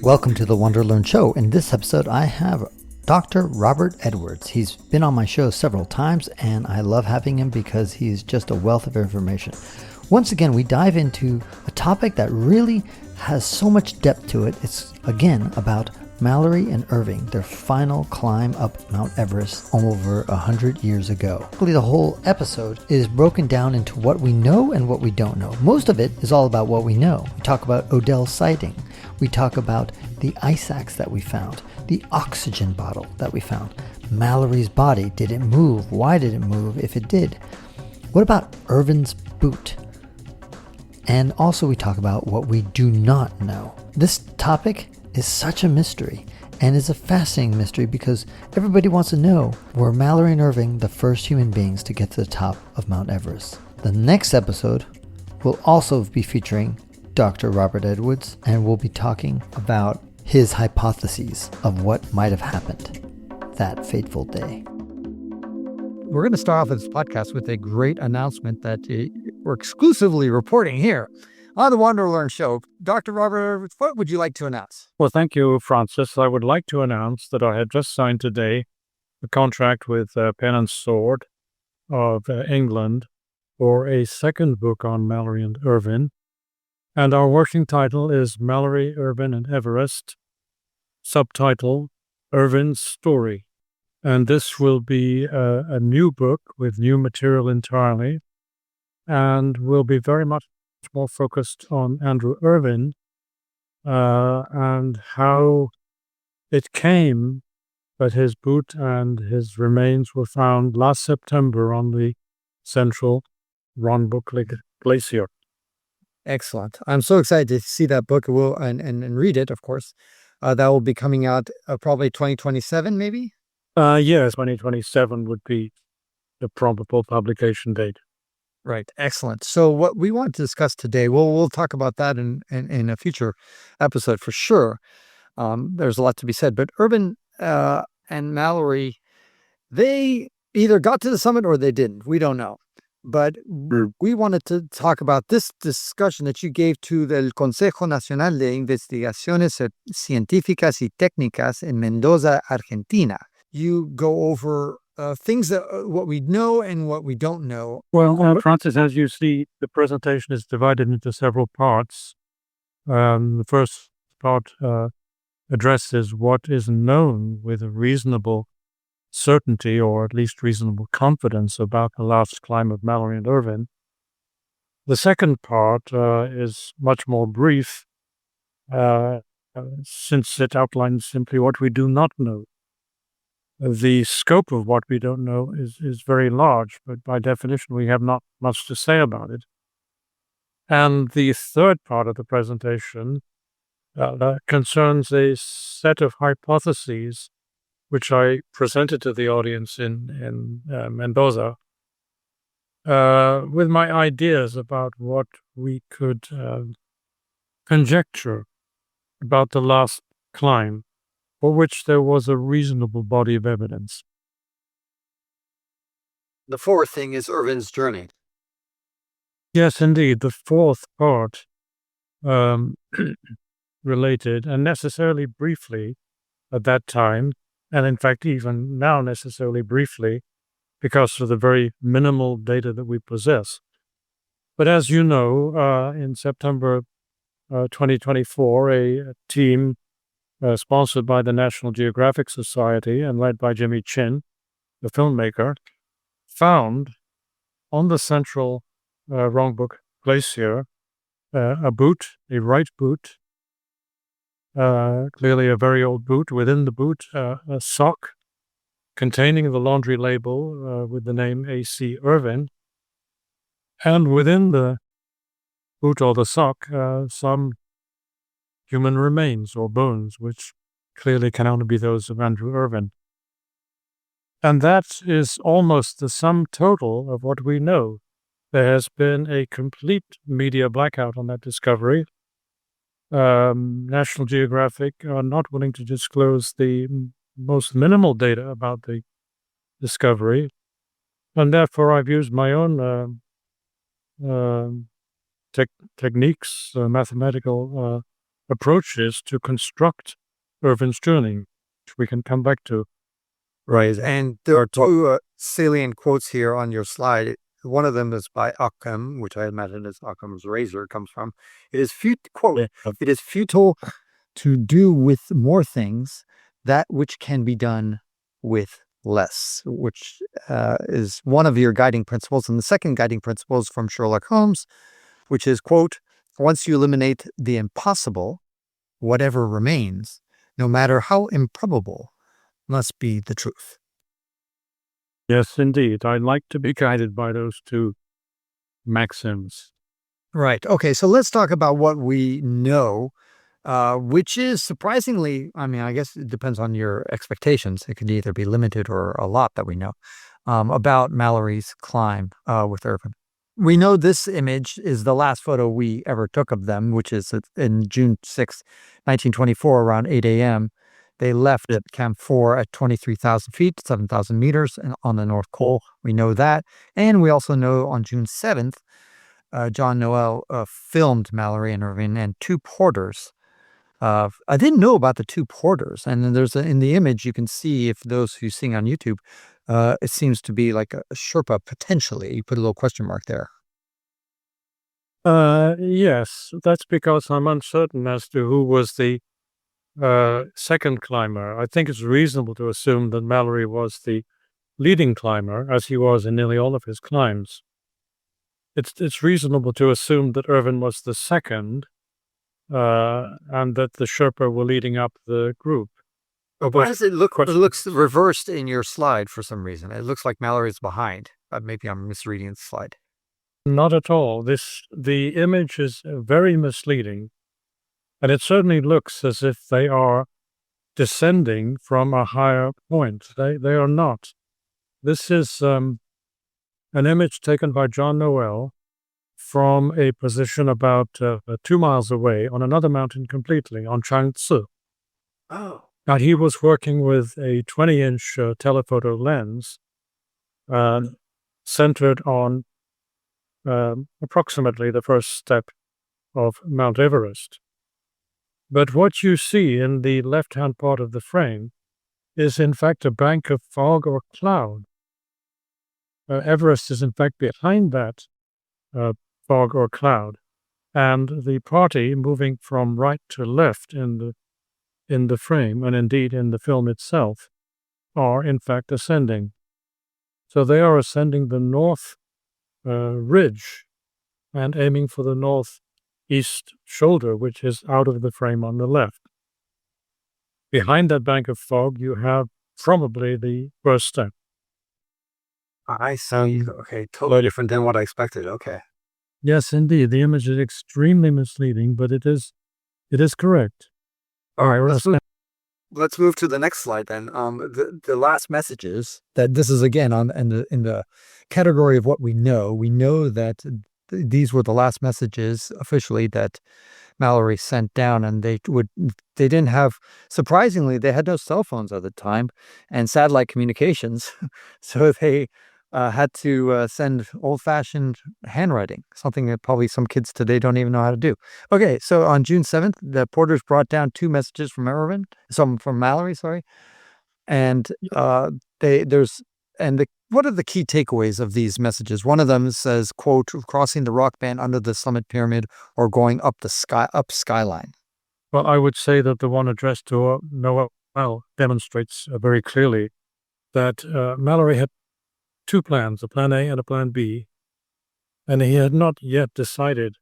Welcome to the WanderLearn Show. In this episode, I have Dr. Robert Edwards. He's been on my show several times, and I love having him because he's just a wealth of information. Once again, we dive into a topic that really has so much depth to it. It's, again, about Mallory and Irvine, their final climb up Mount Everest over 100 years ago. Really, the whole episode is broken down into what we know and what we don't know. Most of it is all about what we know. We talk about Odell's sighting. We talk about the ice axe that we found, the oxygen bottle that we found, Mallory's body. Did it move? Why did it move if it did? What about Irvine's boot? And also we talk about what we do not know. This topic is such a mystery, and is a fascinating mystery because everybody wants to know, were Mallory and Irvine the first human beings to get to the top of Mount Everest? The next episode will also be featuring Dr. Robert Edwards, and we'll be talking about his hypotheses of what might have happened that fateful day. We're going to start off this podcast with a great announcement that we're exclusively reporting here on the WanderLearn Show. Dr. Robert, what would you like to announce? Well, thank you, Francis. I would like to announce that I had just signed today a contract with Pen and Sword of England for a second book on Mallory and Irvine. And our working title is Mallory, Irvine, and Everest, subtitle Irvine's Story. And this will be a new book with new material entirely, and will be very much more focused on Andrew Irvine and how it came that his boot and his remains were found last September on the central Rongbuk Glacier. Excellent. I'm so excited to see that book and read it, of course. That will be coming out probably 2027, maybe? Yes, 2027 would be the probable publication date. Right. Excellent. So what we want to discuss today, we'll talk about that in a future episode for sure. There's a lot to be said, but Irvine and Mallory, they either got to the summit or they didn't. We don't know. But we wanted to talk about this discussion that you gave to the Consejo Nacional de Investigaciones Científicas y Técnicas in Mendoza, Argentina. You go over things that what we know and what we don't know. Well, Francis, as you see, the presentation is divided into several parts. The first part addresses what is known with a reasonable certainty, or at least reasonable confidence, about the last climb of Mallory and Irvine. The second part is much more brief, since it outlines simply what we do not know. The scope of what we don't know is very large, but by definition we have not much to say about it. And the third part of the presentation concerns a set of hypotheses which I presented to the audience in Mendoza, with my ideas about what we could conjecture about the last climb, for which there was a reasonable body of evidence. The fourth thing is Irvine's journey. Yes, indeed. The fourth part related, and necessarily briefly at that time, and in fact even now necessarily briefly, because of the very minimal data that we possess. But as you know, in September 2024, a team sponsored by the National Geographic Society and led by Jimmy Chin, the filmmaker, found on the central Rongbuk Glacier a boot, a right boot, clearly a very old boot. Within the boot, a sock containing the laundry label with the name A.C. Irvine, and within the boot or the sock, some human remains or bones, which clearly can only be those of Andrew Irvine. And that is almost the sum total of what we know. There has been a complete media blackout on that discovery. National Geographic are not willing to disclose the most minimal data about the discovery, and therefore I've used my own techniques, mathematical approaches to construct Irvine's journey, which we can come back to. Right. And there are two salient quotes here on your slide. One of them is by Occam, which I imagine is Occam's razor comes from. It is quote, "It is futile to do with more things that which can be done with less," which is one of your guiding principles. And the second guiding principle is from Sherlock Holmes, which is, quote, "Once you eliminate the impossible, whatever remains, no matter how improbable, must be the truth." Yes, indeed. I like to be guided by those two maxims. Right. Okay. So let's talk about what we know, which is surprisingly, I mean, I guess it depends on your expectations. It could either be limited or a lot that we know about Mallory's climb with Irvine. We know this image is the last photo we ever took of them, which is in June 6, 1924, around 8 a.m. They left at Camp 4 at 23,000 feet, 7,000 meters on the North Pole. We know that. And we also know on June 7th, John Noel filmed Mallory and Irvine and two porters. I didn't know about the two porters. And then in the image, you can see, if those who sing on YouTube, it seems to be like a Sherpa potentially. You put a little question mark there. Yes, that's because I'm uncertain as to who was the second climber. I think it's reasonable to assume that Mallory was the leading climber, as he was in nearly all of his climbs. It's reasonable to assume that Irvine was the second, and that the Sherpa were leading up the group. Why does it look? It looks reversed in your slide for some reason. It looks like Mallory's behind. Maybe I'm misreading the slide. Not at all. The image is very misleading, and it certainly looks as if they are descending from a higher point. They are not. This is an image taken by John Noel from a position about 2 miles away on another mountain completely, on Changtse. Oh. Now, he was working with a 20-inch telephoto lens centered on approximately the first step of Mount Everest. But what you see in the left-hand part of the frame is, in fact, a bank of fog or cloud. Everest is, in fact, behind that fog or cloud, and the party moving from right to left in the frame, and indeed in the film itself, are in fact ascending. So they are ascending the north ridge and aiming for the northeast shoulder, which is out of the frame on the left. Behind that bank of fog, you have probably the first step. I see. Okay, totally different than what I expected. Okay. Yes, indeed. The image is extremely misleading, but it is correct. All right, let's move to the next slide then. The last messages that this is again in the category of what we know. We know that these were the last messages officially that Mallory sent down, and they didn't have, surprisingly, they had no cell phones at the time and satellite communications, so they had to send old-fashioned handwriting, something that probably some kids today don't even know how to do. Okay, so on June 7th, the porters brought down two messages from Mallory, sorry, and what are the key takeaways of these messages? One of them says, quote, "Crossing the rock band under the summit pyramid or going up the skyline." Well, I would say that the one addressed to Noel demonstrates very clearly that Mallory had two plans, a plan A and a plan B, and he had not yet decided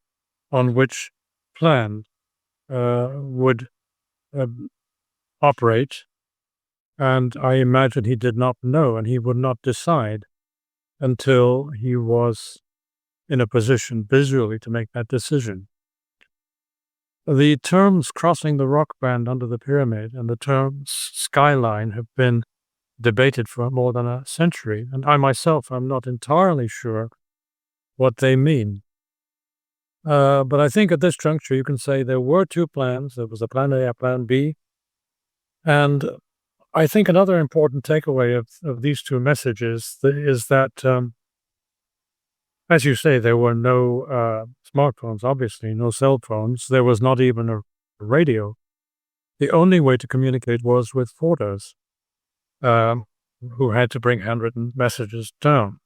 on which plan would operate, and I imagine he did not know, and he would not decide until he was in a position visually to make that decision. The terms crossing the rock band under the pyramid and the term skyline have been debated for more than a century, and I myself am not entirely sure what they mean. But I think at this juncture you can say there were two plans. There was a plan A, a plan B, and I think another important takeaway of these two messages is that, as you say, there were no smartphones, obviously, no cell phones. There was not even a radio, the only way to communicate was with porters, who had to bring handwritten messages down.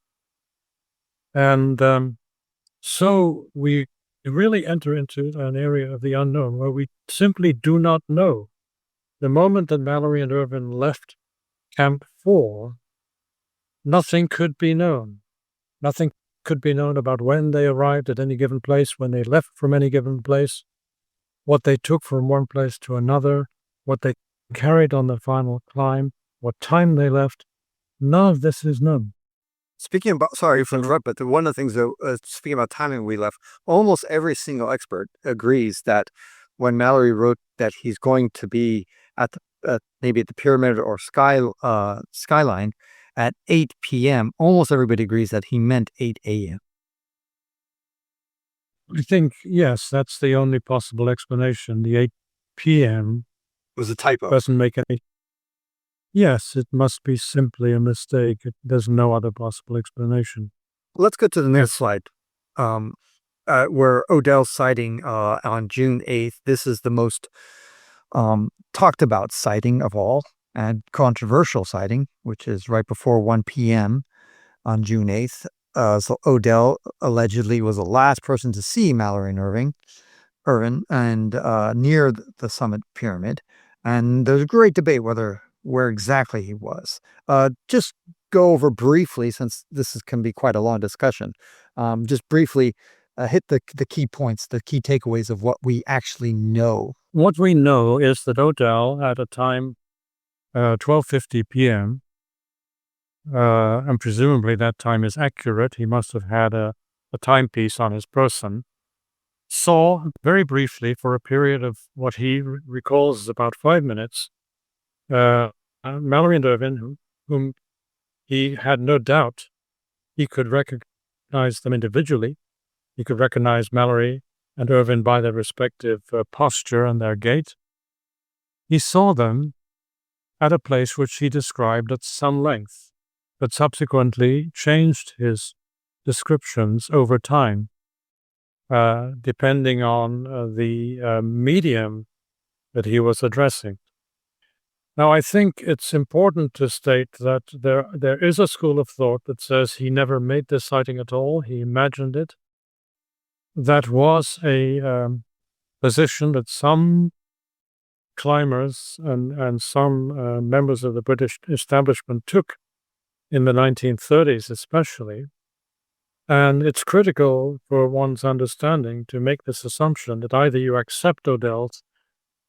And so we really enter into an area of the unknown where we simply do not know. The moment that Mallory and Irvine left Camp 4, nothing could be known. Nothing could be known about when they arrived at any given place, when they left from any given place, what they took from one place to another, what they carried on the final climb, what time they left. None of this is known. Speaking about, sorry for interrupt, but one of the things, though, speaking about timing we left, almost every single expert agrees that when Mallory wrote that he's going to be at maybe at the pyramid or skyline at 8 p.m., almost everybody agrees that he meant 8 a.m. I think, yes, that's the only possible explanation. The 8 p.m. was a typo. doesn't make any... Yes, it must be simply a mistake. There's no other possible explanation. Let's go to the next slide, where Odell's sighting on June 8th. This is the most talked about sighting of all, and controversial sighting, which is right before 1 p.m. on June 8th. So Odell allegedly was the last person to see Mallory and Irvine and near the summit pyramid. And there's a great debate where exactly he was. Just go over briefly, since this can be quite a long discussion. Just briefly hit the key points, the key takeaways of what we actually know. What we know is that Odell, at a time 12:50 p.m., and presumably that time is accurate, he must have had a timepiece on his person, saw very briefly, for a period of what he recalls as about 5 minutes, Mallory and Irvine, whom he had no doubt he could recognize them individually. He could recognize Mallory and Irvine by their respective posture and their gait. He saw them at a place which he described at some length, but subsequently changed his descriptions over time, depending on the medium that he was addressing. Now, I think it's important to state that there is a school of thought that says he never made this sighting at all. He imagined it. That was a position that some climbers and some members of the British establishment took in the 1930s especially. And it's critical for one's understanding to make this assumption that either you accept Odell's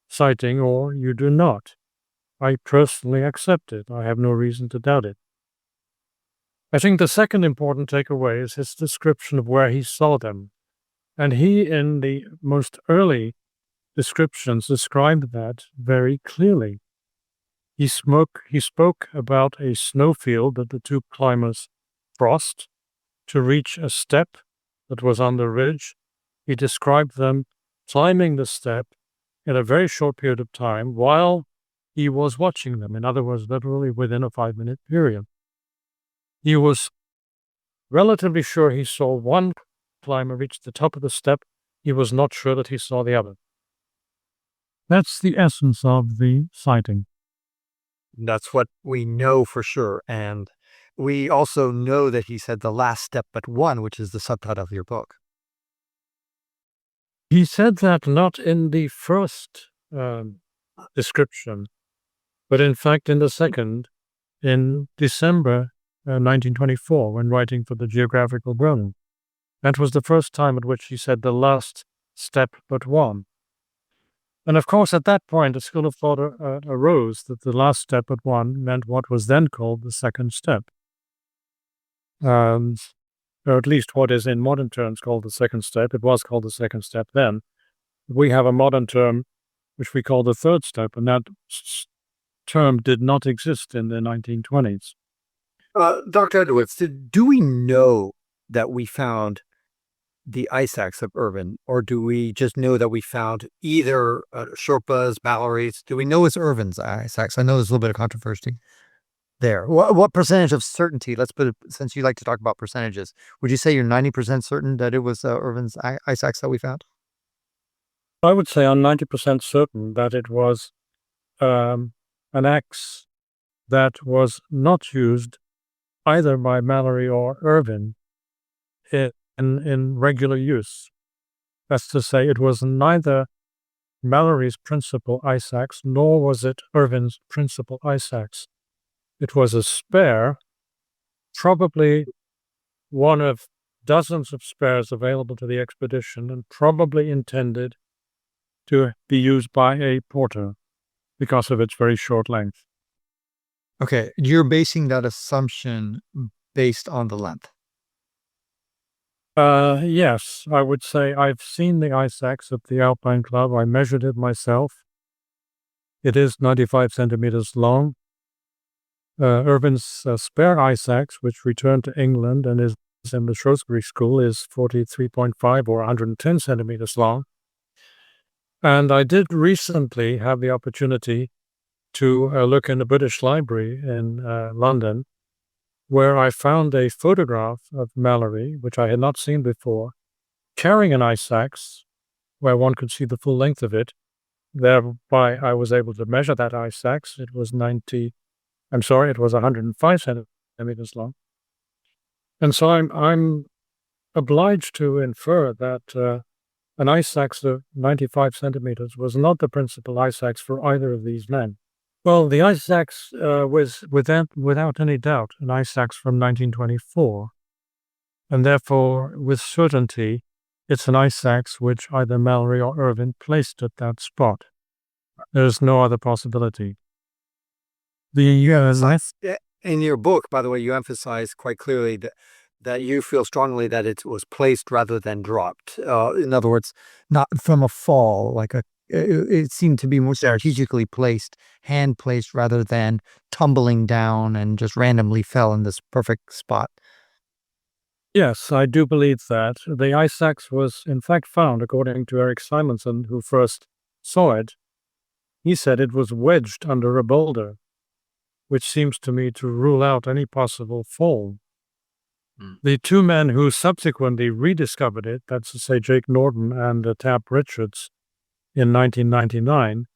sighting or you do not. I personally accept it. I have no reason to doubt it. I think the second important takeaway is his description of where he saw them. And he, in the most early descriptions, described that very clearly. He spoke about a snowfield that the two climbers crossed to reach a step that was on the ridge. He described them climbing the step in a very short period of time while he was watching them. In other words, literally within a 5-minute period. He was relatively sure he saw one climber reach the top of the step. He was not sure that he saw the other. That's the essence of the sighting. That's what we know for sure. And we also know that he said the last step but one, which is the subtitle of your book. He said that not in the first description, but in fact in the second, in December 1924, when writing for the Geographical Journal. That was the first time at which he said the last step but one. And of course, at that point, a school of thought arose that the last step but one meant what was then called the second step. Or at least what is in modern terms called the second step. It was called the second step then. We have a modern term which we call the third step, and that term did not exist in the 1920s. Dr. Edwards, do we know that we found the ice axe of Irvine, or do we just know that we found either Sherpa's, Mallory's? Do we know it's Irvine's ice axe? I know there's a little bit of controversy there. What percentage of certainty, let's put it, since you like to talk about percentages, would you say you're 90% certain that it was Irvine's ice axe that we found? I would say I'm 90% certain that it was an axe that was not used either by Mallory or Irvine in regular use. That's to say, it was neither Mallory's principal ice axe, nor was it Irvine's principal ice axe. It was a spare, probably one of dozens of spares available to the expedition, and probably intended to be used by a porter because of its very short length. Okay, you're basing that assumption based on the length. Yes, I would say I've seen the ice axe at the Alpine Club. I measured it myself. It is 95 centimeters long. Irvine's spare ice axe, which returned to England and is in the Shrewsbury School, is 43.5 or 110 centimeters long. And I did recently have the opportunity to look in the British Library in London, where I found a photograph of Mallory, which I had not seen before, carrying an ice axe, where one could see the full length of it. Thereby, I was able to measure that ice axe. It was 105 centimeters long. And so I'm obliged to infer that an ice axe of 95 centimeters was not the principal ice axe for either of these men. Well, the ice axe was, without any doubt, an ice axe from 1924, and therefore, with certainty, it's an ice axe which either Mallory or Irvine placed at that spot. There's no other possibility. In your book, by the way, you emphasize quite clearly that you feel strongly that it was placed rather than dropped. In other words, not from a fall, it seemed to be more strategically placed, hand placed, rather than tumbling down and just randomly fell in this perfect spot. Yes, I do believe that. The ice axe was in fact found, according to Eric Simonson, who first saw it. He said it was wedged under a boulder, which seems to me to rule out any possible fall. The two men who subsequently rediscovered it, that's to say Jake Norton and Tap Richards, in 1999,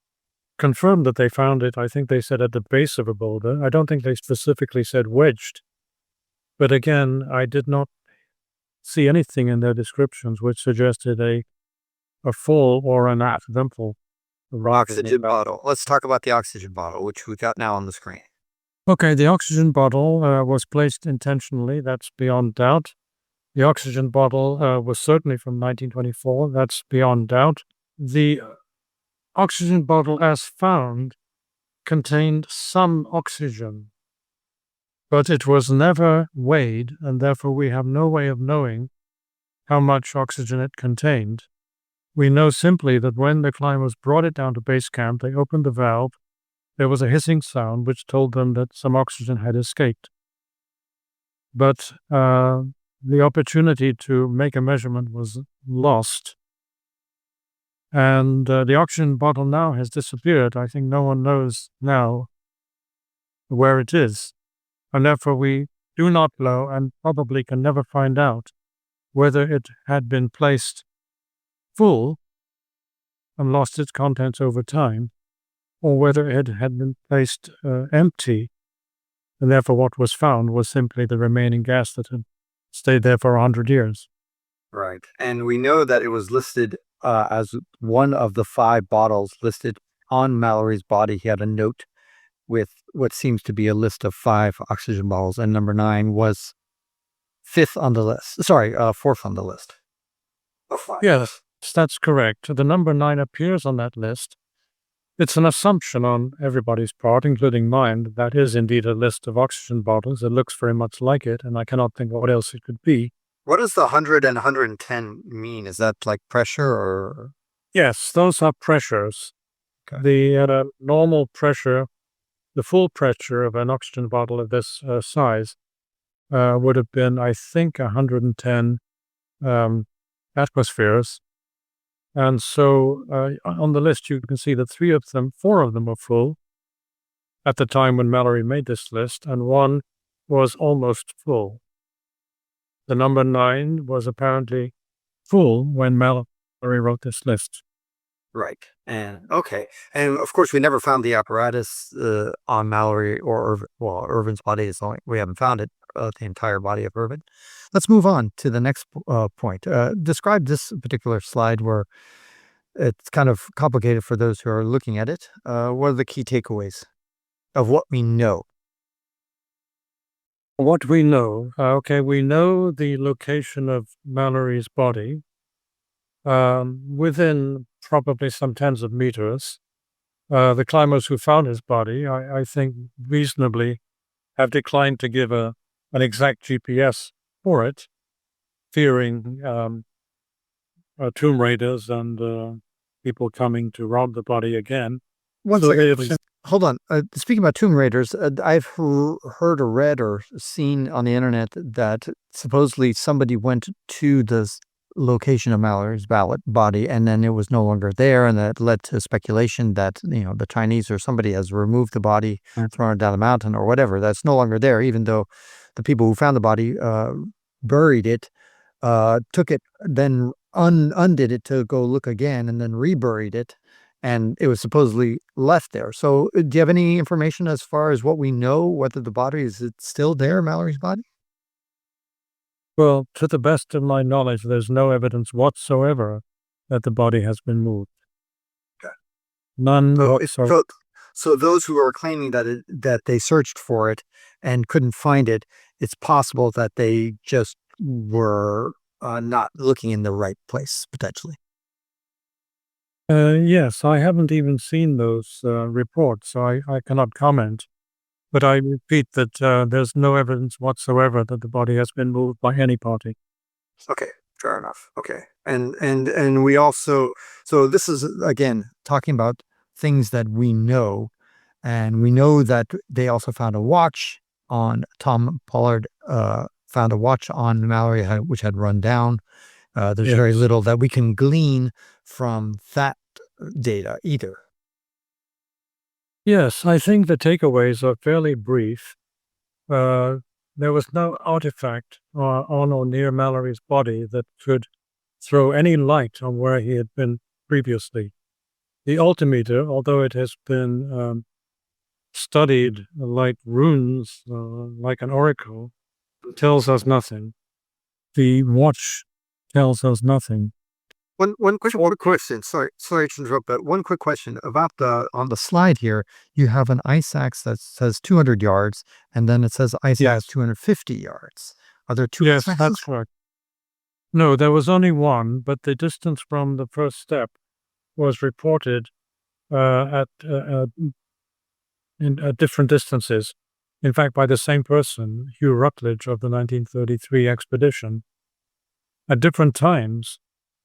confirmed that they found it, I think they said, at the base of a boulder. I don't think they specifically said wedged. But again, I did not see anything in their descriptions which suggested a fall or an accidental Oxygen bottle. Let's talk about the oxygen bottle, which we got now on the screen. Okay, the oxygen bottle was placed intentionally. That's beyond doubt. The oxygen bottle was certainly from 1924. That's beyond doubt. The oxygen bottle, as found, contained some oxygen, but it was never weighed, and therefore we have no way of knowing how much oxygen it contained. We know simply that when the climbers brought it down to base camp, they opened the valve. There was a hissing sound which told them that some oxygen had escaped. But the opportunity to make a measurement was lost. And the oxygen bottle now has disappeared. I think no one knows now where it is. And therefore we do not know, and probably can never find out, whether it had been placed full and lost its contents over time, or whether it had been placed empty, and therefore what was found was simply the remaining gas that had stayed there for 100 years. Right. And we know that it was listed as one of the 5 bottles listed on Mallory's body. He had a note with what seems to be a list of 5 oxygen bottles, and number 9 was 4th on the list. Yes, that's correct. The number 9 appears on that list. It's an assumption on everybody's part, including mine, that is indeed a list of oxygen bottles. It looks very much like it, and I cannot think of what else it could be. What does the 100 and 110 mean? Is that like pressure or? Yes, those are pressures. Okay. The normal pressure, the full pressure of an oxygen bottle of this size would have been, I think, 110 atmospheres. And so on the list, you can see that 4 of them were full at the time when Mallory made this list, and 1 was almost full. The number 9 was apparently full when Mallory wrote this list. Right. And okay. And of course, we never found the apparatus on Mallory or Irvin's body. Is only we haven't found it, the entire body of Irvin. Let's move on to the next point. Describe this particular slide where it's kind of complicated for those who are looking at it. What are the key takeaways of what we know? What we know, we know the location of Mallory's body within probably some tens of meters. The climbers who found his body, I think, reasonably have declined to give an exact GPS for it, fearing tomb raiders and people coming to rob the body again. One So second, it's please. Hold on. Speaking about tomb raiders, I've heard or read or seen on the internet that supposedly somebody went to the location of Mallory's body, and then it was no longer there, and that led to speculation that the Chinese or somebody has removed the body and thrown it down the mountain or whatever. That's no longer there, even though the people who found the body buried it, took it, then undid it to go look again, and then reburied it. And it was supposedly left there. So do you have any information as far as what we know, whether the body is it still there, Mallory's body? Well, to the best of my knowledge, there's no evidence whatsoever that the body has been moved. Okay. None whatsoever. So those who are claiming that they searched for it and couldn't find it, it's possible that they just were not looking in the right place, potentially. Yes, I haven't even seen those reports, so I cannot comment. But I repeat that there's no evidence whatsoever that the body has been moved by any party. Okay, fair enough. Okay. And we also, so this is again talking about things that we know, and we know that they also found a watch on Tom Pollard, found a watch on Mallory, which had run down. There's very little that we can glean from that data either. Yes, I think the takeaways are fairly brief. There was no artifact on or near Mallory's body that could throw any light on where he had been previously. The altimeter, although it has been studied like runes, like an oracle, tells us nothing. The watch tells us nothing. One question. Sorry to interrupt, but one quick question about on the slide here. You have an ice axe that says 200 yards, and then it says ice axe 250 yards. Are there two? Yes, that's correct. No, there was only one, but the distance from the first step was reported at different distances. In fact, by the same person, Hugh Rutledge of the 1933 expedition, at different times,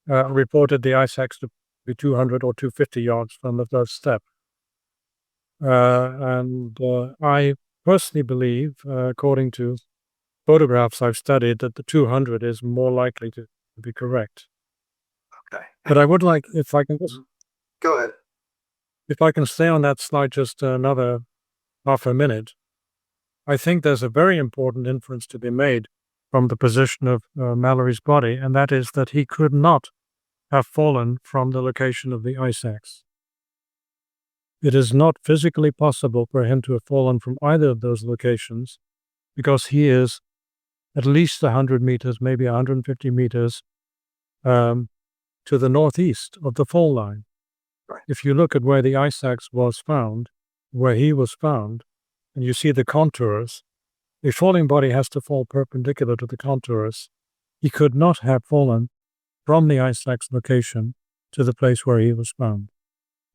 reported the ice axe to be 200 or 250 yards from the first step. And I personally believe, according to photographs I've studied, that the 200 is more likely to be correct. Okay. But I would like, if I can just... Go ahead. If I can stay on that slide just another half a minute, I think there's a very important inference to be made from the position of Mallory's body, and that is that he could not have fallen from the location of the ice axe. It is not physically possible for him to have fallen from either of those locations because he is at least 100 meters, maybe 150 meters to the northeast of the fall line. Right. If you look at where the ice axe was found, where he was found, and you see the contours, a falling body has to fall perpendicular to the contours. He could not have fallen from the ice axe location to the place where he was found.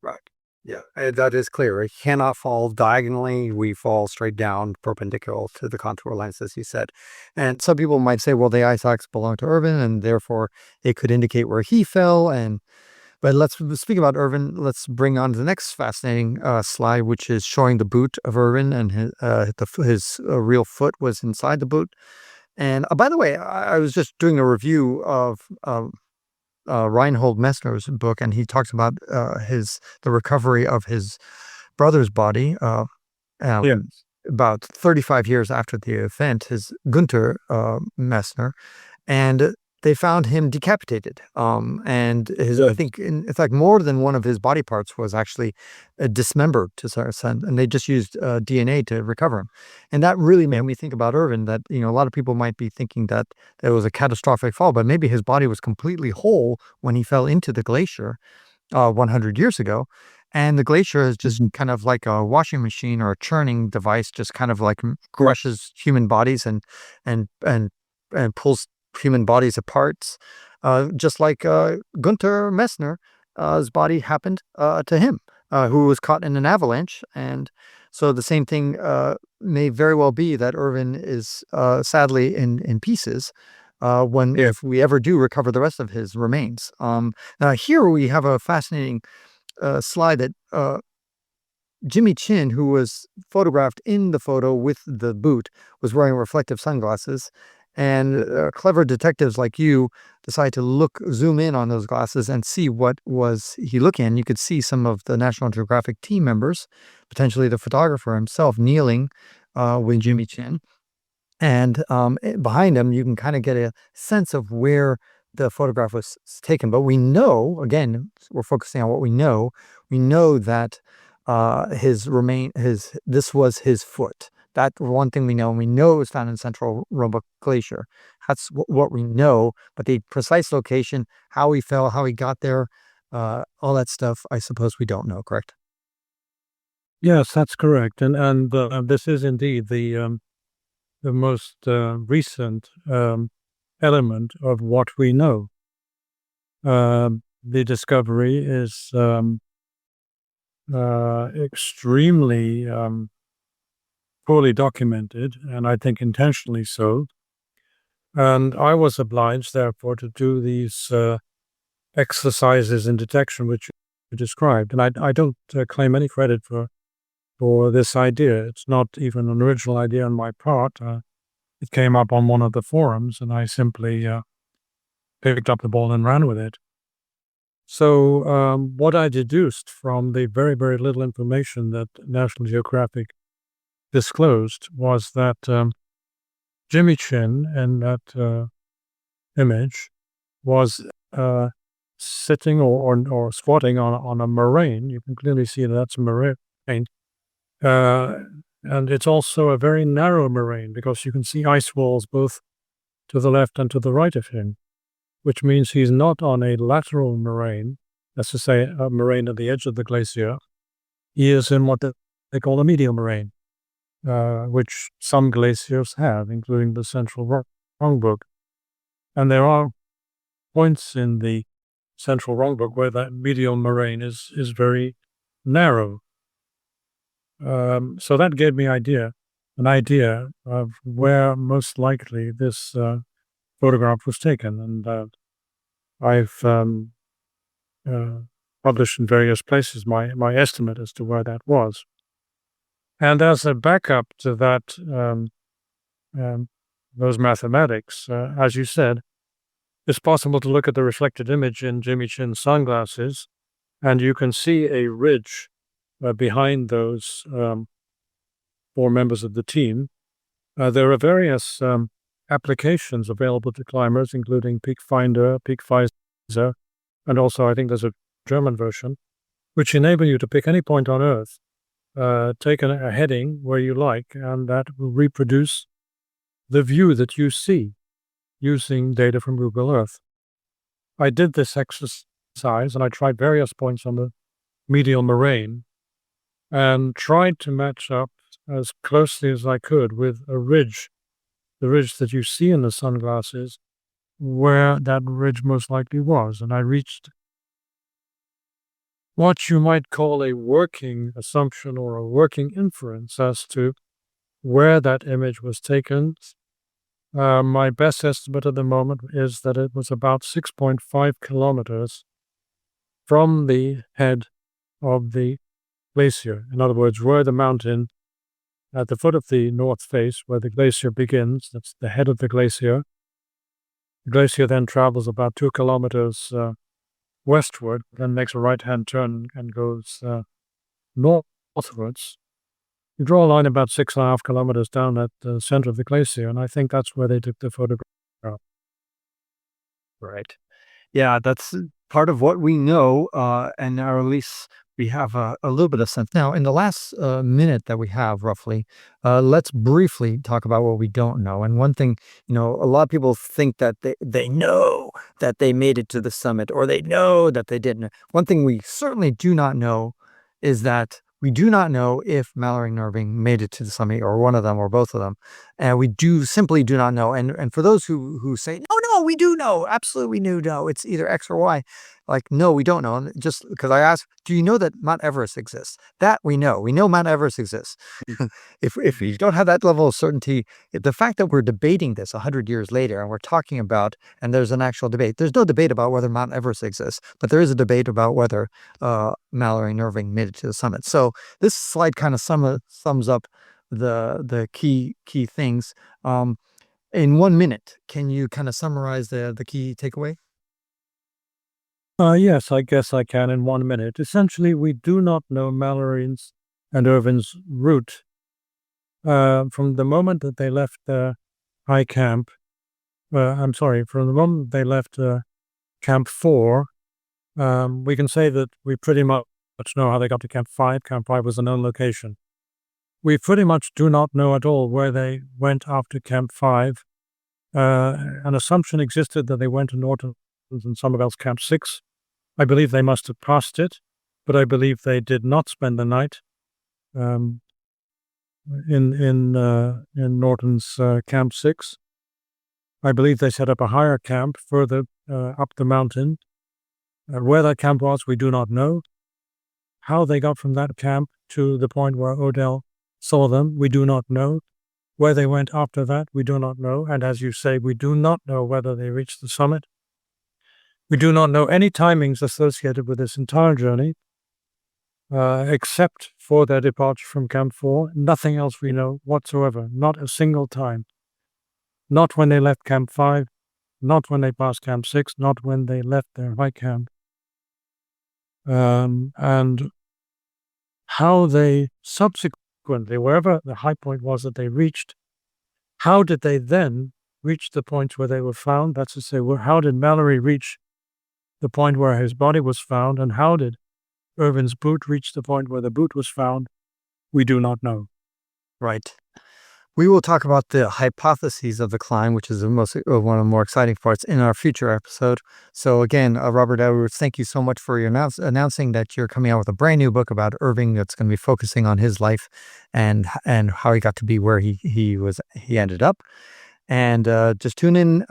Right. Yeah, that is clear. It cannot fall diagonally. We fall straight down perpendicular to the contour lines, as you said. And some people might say, well, the ice axe belonged to Irvine, and therefore it could indicate where he fell. But let's speak about Irvine. Let's bring on the next fascinating slide, which is showing the boot of Irvine, and his real foot was inside the boot. And by the way, I was just doing a review of Reinhold Messner's book, and he talks about the recovery of his brother's body about 35 years after the event, his Gunther Messner. And they found him decapitated. And I think, in fact, more than one of his body parts was actually dismembered to some extent, and they just used DNA to recover him. And that really made me think about Irvine, that, a lot of people might be thinking that it was a catastrophic fall, but maybe his body was completely whole when he fell into the glacier 100 years ago. And the glacier is just kind of like a washing machine or a churning device, just kind of like crushes human bodies and and and pulls human bodies apart, just like Gunther Messner, his body happened to him, who was caught in an avalanche. And so the same thing may very well be that Irvine is sadly in pieces if we ever do recover the rest of his remains. Now here we have a fascinating slide that Jimmy Chin, who was photographed in the photo with the boot, was wearing reflective sunglasses. And clever detectives like you decide to zoom in on those glasses and see what was he looking at. And you could see some of the National Geographic team members, potentially the photographer himself, kneeling with Jimmy Chin. And behind him, you can kind of get a sense of where the photograph was taken. But we know, again, we're focusing on what we know. We know that this was his foot. That's one thing we know. And we know it was found in Central Roebuck Glacier. That's what we know. But the precise location, how he fell, how he got there, all that stuff, I suppose we don't know, correct? Yes, that's correct. And this is indeed the most recent element of what we know. The discovery is extremely poorly documented, and I think intentionally so. And I was obliged, therefore, to do these exercises in detection, which you described. And I don't claim any credit for this idea. It's not even an original idea on my part. It came up on one of the forums, and I simply picked up the ball and ran with it. So what I deduced from the very, very little information that National Geographic disclosed was that Jimmy Chin in that image was sitting or squatting on a moraine. You can clearly see that's a moraine. And it's also a very narrow moraine, because you can see ice walls both to the left and to the right of him, which means he's not on a lateral moraine, that's to say a moraine at the edge of the glacier. He is in what they call a medial moraine, which some glaciers have, including the Central Rongbuk. And there are points in the Central Rongbuk where that medial moraine is very narrow. So that gave me an idea of where most likely this photograph was taken. And I've published in various places my estimate as to where that was. And as a backup to that, those mathematics, as you said, it's possible to look at the reflected image in Jimmy Chin's sunglasses, and you can see a ridge behind those four members of the team. There are various applications available to climbers, including Peak Finder, Peak Fizer, and also I think there's a German version, which enable you to pick any point on Earth, take a heading where you like, and that will reproduce the view that you see using data from Google Earth. I did this exercise, and I tried various points on the medial moraine and tried to match up as closely as I could with a ridge, the ridge that you see in the sunglasses, where that ridge most likely was. And I reached what you might call a working assumption or a working inference as to where that image was taken. My best estimate at the moment is that it was about 6.5 kilometers from the head of the glacier. In other words, where the mountain at the foot of the north face, where the glacier begins, that's the head of the glacier. The glacier then travels about 2 kilometers westward, then makes a right-hand turn and goes northwards. You draw a line about 6.5 kilometers down at the center of the glacier, and I think that's where they took the photograph. Right. Yeah, that's part of what we know, and or at least we have a little bit of sense. Now, in the last minute that we have, roughly, let's briefly talk about what we don't know. And one thing, a lot of people think that they know that they made it to the summit, or they know that they didn't. One thing we certainly do not know is that we do not know if Mallory Irvine made it to the summit, or one of them, or both of them. And we simply do not know. And for those who say, no, we do know, absolutely we do know, it's either X or Y. Like, no, we don't know. And just because I asked, do you know that Mount Everest exists? That we know. We know Mount Everest exists. If you don't have that level of certainty, the fact that we're debating this 100 years later, and we're talking about, and there's an actual debate. There's no debate about whether Mount Everest exists, but there is a debate about whether Mallory Irvine made it to the summit. So this slide kind of sums up the key things. In 1 minute, can you kind of summarize the key takeaway? Yes, I guess I can in 1 minute. Essentially, we do not know Mallory's and Irvine's route from the moment that they left high camp. From the moment they left Camp 4, we can say that we pretty much know how they got to Camp 5. Camp 5 was a known location. We pretty much do not know at all where they went after Camp 5. An assumption existed that they went to Norton's and Somerville's Camp 6. I believe they must have passed it, but I believe they did not spend the night in Norton's Camp 6. I believe they set up a higher camp further up the mountain. Where that camp was, we do not know. How they got from that camp to the point where Odell saw them, we do not know. Where they went after that, we do not know. And as you say, we do not know whether they reached the summit. We do not know any timings associated with this entire journey, except for their departure from Camp 4. Nothing else we know whatsoever, not a single time. Not when they left Camp 5, not when they passed Camp 6, not when they left their high camp. And how they subsequently, wherever the high point was that they reached, how did they then reach the point where they were found? That's to say, how did Mallory reach the point where his body was found, and how did Irvine's boot reach the point where the boot was found? We do not know. Right. We will talk about the hypotheses of the climb, which is one of the more exciting parts, in our future episode. So again, Robert Edwards, thank you so much for your announcing that you're coming out with a brand new book about Irvine that's going to be focusing on his life and how he got to be where he ended up. And just tune in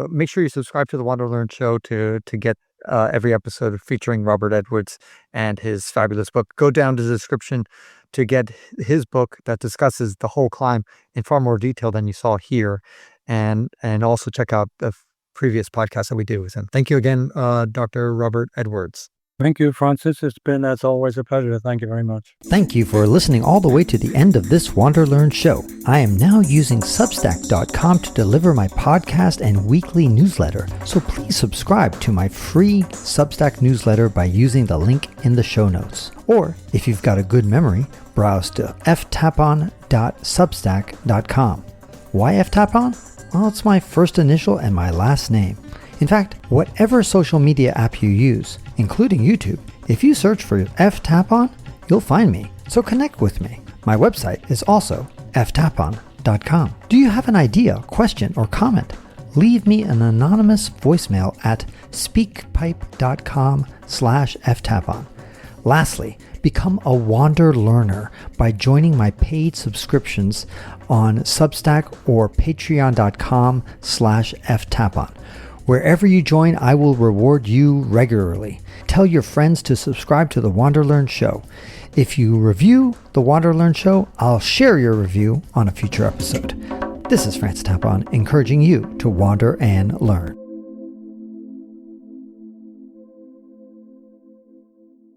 make sure you subscribe to the WanderLearn Show to get every episode featuring Robert Edwards and his fabulous book. Go down to the description to get his book that discusses the whole climb in far more detail than you saw here. And also check out the previous podcast that we did with him. Thank you again, Dr. Robert Edwards. Thank you, Francis. It's been, as always, a pleasure. Thank you very much. Thank you for listening all the way to the end of this WanderLearn show. I am now using Substack.com to deliver my podcast and weekly newsletter, so please subscribe to my free Substack newsletter by using the link in the show notes. Or, if you've got a good memory, browse to ftapon.substack.com. Why ftapon? Well, it's my first initial and my last name. In fact, whatever social media app you use, including YouTube, if you search for ftapon, you'll find me. So connect with me. My website is also ftapon.com. Do you have an idea, question, or comment? Leave me an anonymous voicemail at speakpipe.com/ftapon. Lastly, become a Wander Learner by joining my paid subscriptions on Substack or patreon.com/ftapon. Wherever you join, I will reward you regularly. Tell your friends to subscribe to the WanderLearn Show. If you review the WanderLearn Show, I'll share your review on a future episode. This is Francis Tapon, encouraging you to wander and learn.